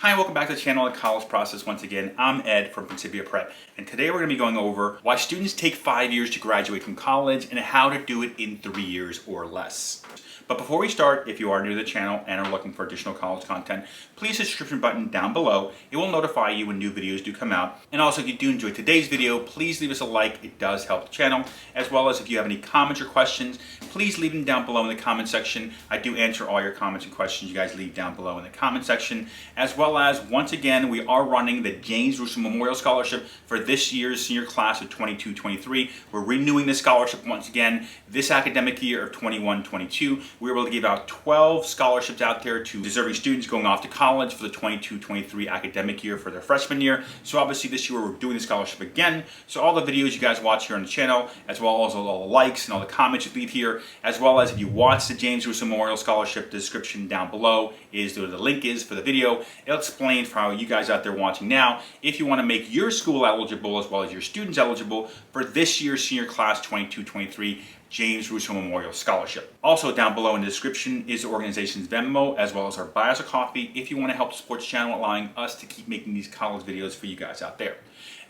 Hi, and welcome back to the channel, The College Process. Once again, I'm Ed from Principia Prep, and today we're going to be going over why students take 5 years to graduate from college and how to do it in 3 years or less. But before we start, if you are new to the channel and are looking for additional college content, please hit the subscription button down below. It will notify you when new videos do come out. And also, if you do enjoy today's video, please leave us a like. It does help the channel. As well as if you have any comments or questions, please leave them down below in the comment section. I do answer all your comments and questions you guys leave down below in the comment section. As well as, once again, we are running the James Russo Memorial Scholarship for this year's senior class of 22-23. We're renewing the scholarship once again this academic year of 21-22. We were able to give out 12 scholarships out there to deserving students going off to college for the 22-23 academic year for their freshman year. So obviously this year we're doing the scholarship again. So all the videos you guys watch here on the channel, as well as all the likes and all the comments you leave here, as well as if you watch the James Russo Memorial Scholarship, the description down below is where the link is for the video. It'll explain for how you guys out there watching now, if you want to make your school eligible as well as your students eligible for this year's senior class 22-23 James Russo Memorial Scholarship. Also down below in the description is the organization's Venmo, as well as our buy us a coffee if you want to help support the channel, allowing us to keep making these college videos for you guys out there.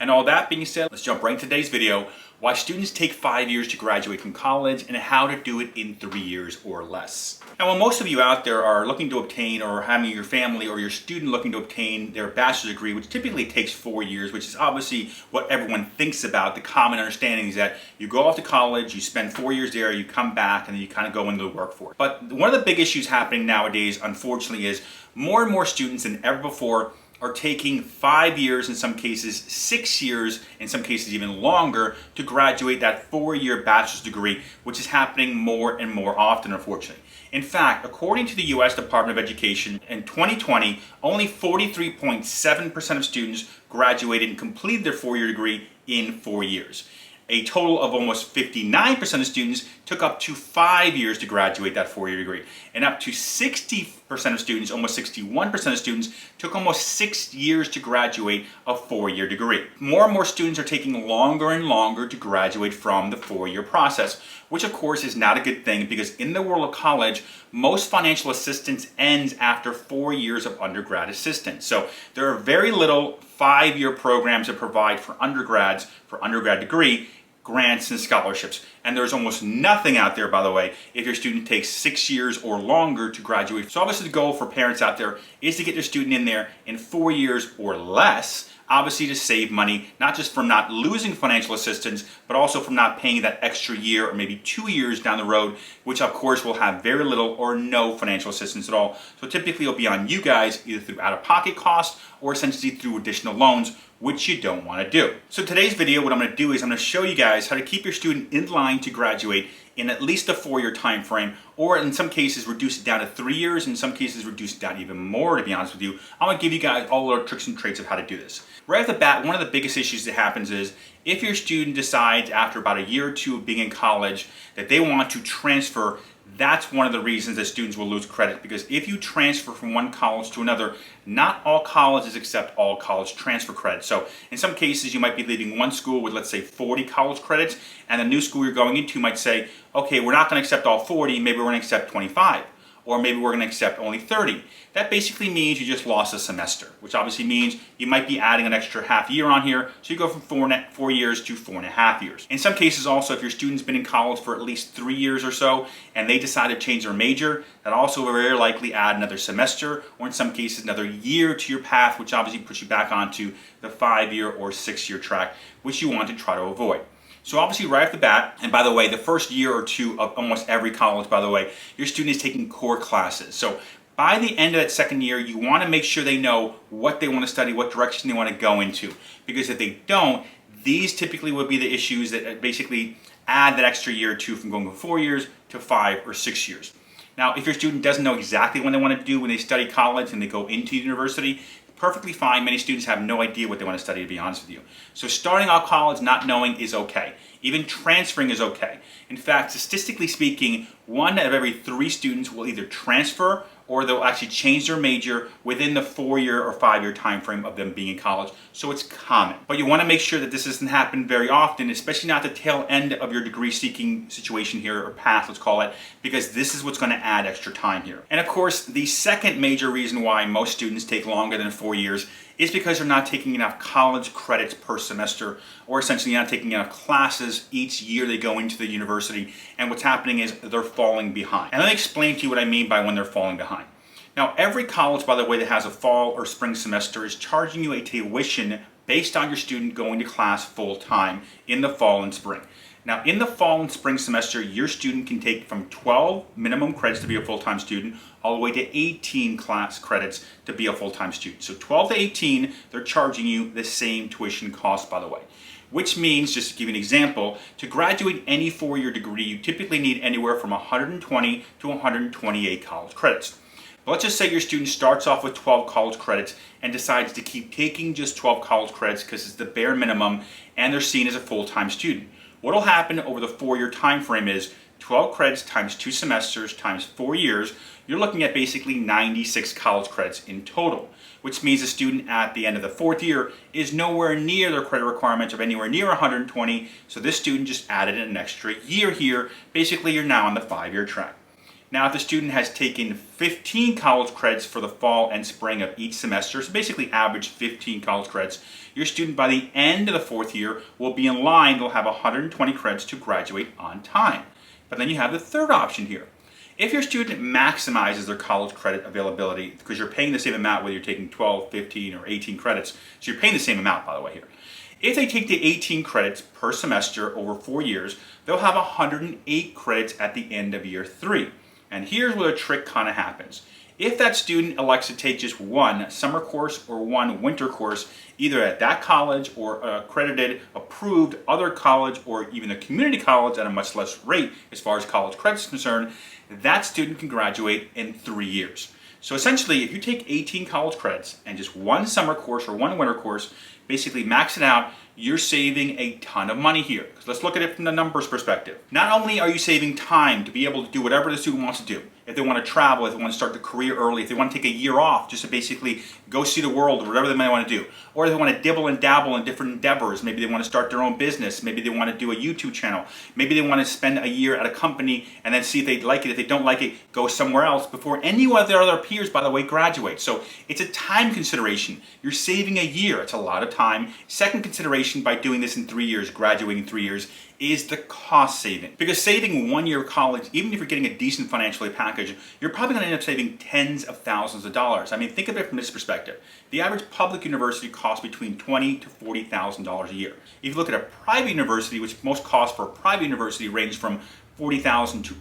And all that being said, let's jump right into today's video, why students take 5 years to graduate from college and how to do it in 3 years or less. Now, when most of you out there are looking to obtain, or having your family or your student looking to obtain their bachelor's degree, which typically takes 4 years, which is obviously what everyone thinks about, the common understanding is that you go off to college, you spend 4 years there, you come back, and then you kind of go into the workforce. But one of the big issues happening nowadays, unfortunately, is more and more students than ever before are taking 5 years, in some cases 6 years, in some cases even longer, to graduate that 4-year bachelor's degree, which is happening more and more often, unfortunately. In fact, according to the U.S. Department of Education, in 2020, only 43.7% of students graduated and completed their 4-year degree in 4 years. A total of almost 59% of students took up to 5 years to graduate that 4-year degree. And up to 60% of students, almost 61% of students, took almost 6 years to graduate a 4-year degree. More and more students are taking longer and longer to graduate from the 4-year process, which of course is not a good thing, because in the world of college, most financial assistance ends after 4 years of undergrad assistance. So there are very little 5-year programs that provide for undergrads, for undergrad degree, grants and scholarships. And there's almost nothing out there, by the way, if your student takes 6 years or longer to graduate. So obviously the goal for parents out there is to get their student in there in 4 years or less, obviously to save money, not just from not losing financial assistance, but also from not paying that extra year or maybe 2 years down the road, which of course will have very little or no financial assistance at all. So typically it'll be on you guys, either through out-of-pocket costs or essentially through additional loans, which you don't want to do. So today's video, what I'm going to do is I'm going to show you guys how to keep your student in line to graduate in at least a 4-year time frame, or in some cases reduce it down to 3 years, in some cases reduce it down even more, to be honest with you. I'm going to give you guys all the tricks and traits of how to do this. Right off the bat, one of the biggest issues that happens is if your student decides after about a year or two of being in college that they want to transfer, that's one of the reasons that students will lose credit, because if you transfer from one college to another, not all colleges accept all college transfer credits. So in some cases you might be leaving one school with, let's say, 40 college credits, and the new school you're going into might say, okay, we're not going to accept all 40, maybe we're going to accept 25. Or maybe we're going to accept only 30. That basically means you just lost a semester, which obviously means you might be adding an extra half year on here, so you go from 4 years to 4.5 years. In some cases also, if your student's been in college for at least 3 years or so, and they decide to change their major, that also will very likely add another semester, or in some cases another year to your path, which obviously puts you back onto the 5-year or 6-year track, which you want to try to avoid. So obviously right off the bat, and by the way, the first year or two of almost every college, by the way, your student is taking core classes. So by the end of that second year, you want to make sure they know what they want to study, what direction they want to go into. Because if they don't, these typically would be the issues that basically add that extra year or two from going from 4 years to 5 or 6 years. Now, if your student doesn't know exactly what they want to do when they study college and they go into university, perfectly fine. Many students have no idea what they want to study, to be honest with you. So starting out college not knowing is okay. Even transferring is okay. In fact, statistically speaking, 1 out of every 3 students will either transfer or they'll actually change their major within the 4-year or 5-year time frame of them being in college. So it's common. But you want to make sure that this doesn't happen very often, especially not the tail end of your degree seeking situation here, or path, let's call it, because this is what's going to add extra time here. And of course, the second major reason why most students take longer than 4 years is because they're not taking enough college credits per semester, or essentially not taking enough classes each year they go into the university. And what's happening is they're falling behind. And let me explain to you what I mean by when they're falling behind. Now, every college, by the way, that has a fall or spring semester is charging you a tuition based on your student going to class full time in the fall and spring. Now, in the fall and spring semester, your student can take from 12 minimum credits to be a full-time student all the way to 18 class credits to be a full-time student. So 12 to 18, they're charging you the same tuition cost, by the way. Which means, just to give you an example, to graduate any 4-year degree, you typically need anywhere from 120 to 128 college credits. But let's just say your student starts off with 12 college credits and decides to keep taking just 12 college credits because it's the bare minimum and they're seen as a full-time student. What will happen over the 4-year time frame is 12 credits times 2 semesters times 4 years. You're looking at basically 96 college credits in total, which means a student at the end of the 4th year is nowhere near their credit requirements of anywhere near 120. So this student just added an extra year here. Basically, you're now on the 5-year track. Now, if the student has taken 15 college credits for the fall and spring of each semester, so basically average 15 college credits, your student by the end of the 4th year will be in line. They'll have 120 credits to graduate on time. But then you have the third option here. If your student maximizes their college credit availability, because you're paying the same amount whether you're taking 12, 15, or 18 credits, so you're paying the same amount, by the way, here. If they take the 18 credits per semester over 4 years, they'll have 108 credits at the end of year 3. And here's where the trick kind of happens. If that student elects to take just one summer course or one winter course, either at that college or accredited, approved other college, or even a community college at a much less rate as far as college credit is concerned, that student can graduate in 3 years. So essentially, if you take 18 college credits and just one summer course or one winter course, basically max it out, you're saving a ton of money here. Let's look at it from the numbers perspective. Not only are you saving time to be able to do whatever the student wants to do, if they want to travel, if they want to start their career early, if they want to take a year off just to basically go see the world or whatever they might want to do, or if they want to dibble and dabble in different endeavors, maybe they want to start their own business, maybe they want to do a YouTube channel, maybe they want to spend a year at a company and then see if they like it. If they don't like it, go somewhere else before any of their other peers, by the way, graduate. So it's a time consideration. You're saving a year. It's a lot of time. Second consideration by doing this in 3 years, graduating in 3 years, is the cost saving. Because saving 1 year of college, even if you're getting a decent financial aid package, you're probably going to end up saving tens of thousands of dollars. I mean, think of it from this perspective. The average public university costs between $20,000 to $40,000 a year. If you look at a private university, which most costs for a private university range from $40,000 to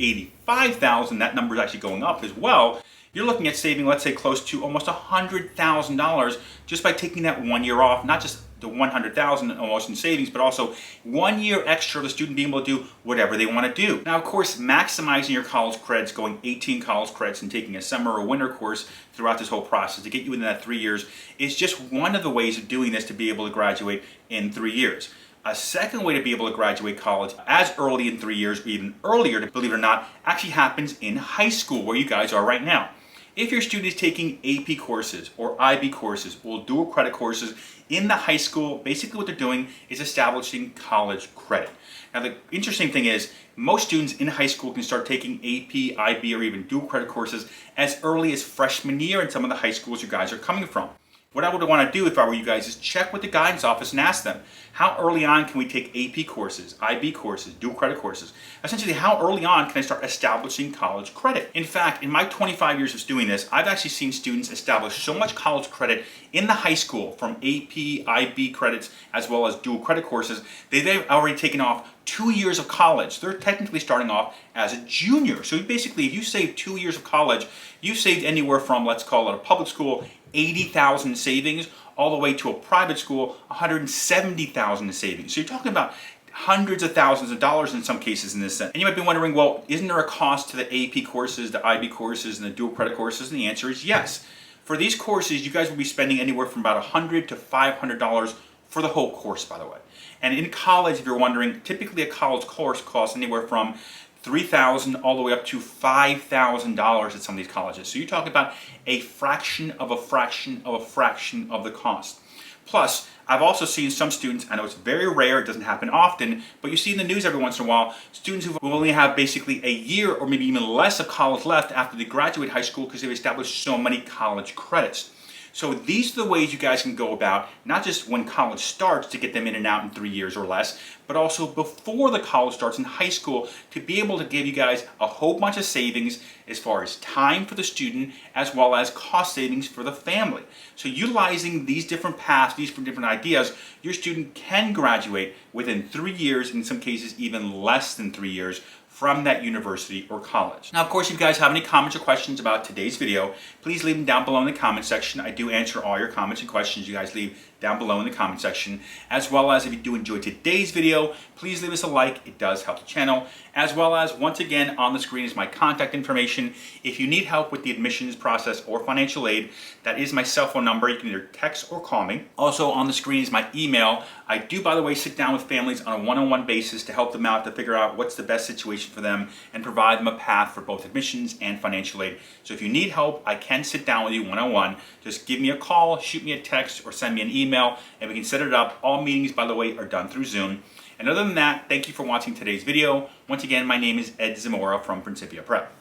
$85,000, that number is actually going up as well. You're looking at saving, let's say, close to almost $100,000 just by taking that 1 year off, not just the $100,000 almost in savings, but also 1 year extra of the student being able to do whatever they want to do. Now, of course, maximizing your college credits, going 18 college credits and taking a summer or winter course throughout this whole process to get you within that 3 years is just one of the ways of doing this to be able to graduate in 3 years. A second way to be able to graduate college as early in 3 years, or even earlier, believe it or not, actually happens in high school, where you guys are right now. If your student is taking AP courses or IB courses or dual credit courses in the high school, basically what they're doing is establishing college credit. Now, the interesting thing is most students in high school can start taking AP, IB, or even dual credit courses as early as freshman year in some of the high schools you guys are coming from. What I would want to do if I were you guys is check with the guidance office and ask them, how early on can we take AP courses, IB courses, dual credit courses? Essentially, how early on can I start establishing college credit? In fact, in my 25 years of doing this, I've actually seen students establish so much college credit in the high school from AP, IB credits, as well as dual credit courses, they've already taken off 2 years of college. They're technically starting off as a junior. So basically, if you save 2 years of college, you saved anywhere from, let's call it a public school, 80,000 in savings, all the way to a private school, 170,000 in savings. So you're talking about hundreds of thousands of dollars in some cases in this sense. And you might be wondering, well, isn't there a cost to the AP courses, the IB courses, and the dual credit courses? And the answer is yes. For these courses, you guys will be spending anywhere from about $100 to $500 for the whole course, by the way. And in college, if you're wondering, typically a college course costs anywhere from $3,000 all the way up to $5,000 at some of these colleges. So you're talking about a fraction of a fraction of a fraction of the cost. Plus, I've also seen some students, I know it's very rare, it doesn't happen often, but you see in the news every once in a while, students who only have basically a year or maybe even less of college left after they graduate high school because they've established so many college credits. So these are the ways you guys can go about, not just when college starts to get them in and out in 3 years or less, but also before the college starts in high school to be able to give you guys a whole bunch of savings as far as time for the student as well as cost savings for the family. So utilizing these different paths, these different ideas, your student can graduate within 3 years, in some cases even less than 3 years, from that university or college. Now, of course, if you guys have any comments or questions about today's video, please leave them down below in the comment section. I do answer all your comments and questions you guys leave down below in the comment section. As well as if you do enjoy today's video, please leave us a like. It does help the channel. As well as, once again, on the screen is my contact information. If you need help with the admissions process or financial aid, that is my cell phone number. You can either text or call me. Also on the screen is my email. I do, by the way, sit down with families on a one-on-one basis to help them out to figure out what's the best situation for them and provide them a path for both admissions and financial aid. So if you need help, I can sit down with you one-on-one. Just give me a call, shoot me a text, or send me an email, and we can set it up. All meetings, by the way, are done through Zoom. And other than that, thank you for watching today's video. Once again, my name is Ed Zamora from Principia Prep.